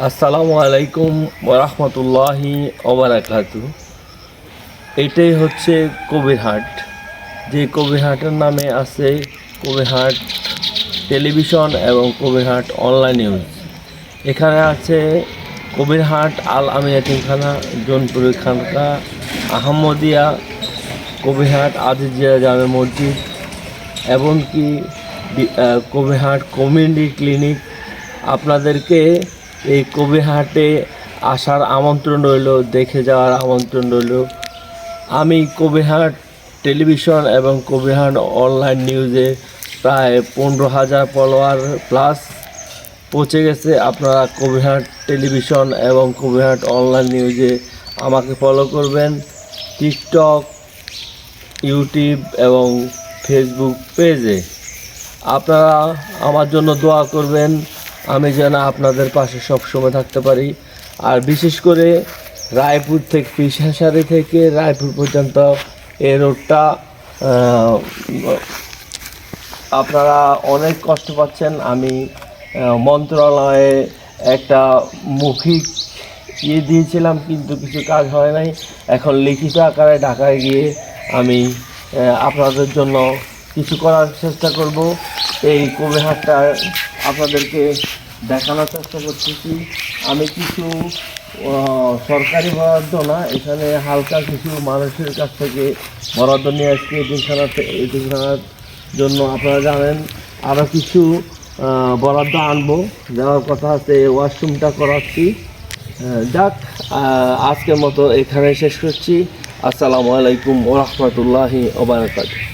আসসালামু আলাইকুম ওরহমতুল্লাহি ওবারাকাতু। এটাই হচ্ছে কবিরহাট। যে কবিরহাটের নামে আছে কবিরহাট টেলিভিশন এবং কবিরহাট অনলাইন নিউজ। এখানে আছে কবিরহাট আল আমিন এতিমখানা, জোনপুর খানকা, আহমদিয়া, কবিরহাট আজিজিয়া জামে মসজিদ, এমনকি কবিরহাট কমিউনিটি ক্লিনিক। আপনাদেরকে এই কবিরহাটে আসার আমন্ত্রণ রইল, দেখে যাওয়ার আমন্ত্রণ রইল। আমি কবিরহাট টেলিভিশন এবং কবিরহাট অনলাইন নিউজে প্রায় 15,000 ফলোয়ার প্লাস পৌঁছে গেছে। আপনারা কবিরহাট টেলিভিশন এবং কবিরহাট অনলাইন নিউজে আমাকে ফলো করবেন। টিকটক, ইউটিউব এবং ফেসবুক পেজে আপনারা আমার জন্য দোয়া করবেন, আমি যেন আপনাদের পাশে সবসময় থাকতে পারি। আর বিশেষ করে রায়পুর থেকে, পিসাসারি থেকে রায়পুর পর্যন্ত এই রোডটা আপনারা অনেক কষ্ট পাচ্ছেন। আমি মন্ত্রণালয়ে একটা মৌখিক দিয়েছিলাম, কিন্তু কিছু কাজ হয় নাই। এখন লিখিত আকারে ঢাকায় গিয়ে আমি আপনাদের জন্য কিছু করার চেষ্টা করব। এই কবিরহাটটা আপনাদেরকে দেখানোর চেষ্টা করতেছি। আমি কিছু সরকারি বরাদ্দ না, এখানে হালকা কিছু মানুষের কাছ থেকে বরাদ্দ নিয়ে আসছি এতিমখানার জন্য। আপনারা জানেন আরও কিছু বরাদ্দ আনবো, যাওয়ার কথা আছে। ওয়াশরুমটা করাচ্ছি। যাক, আজকের মতো এখানে শেষ করছি। আসসালামু আলাইকুম ওরহমতুল্লাহি ওবারাকাতুহু।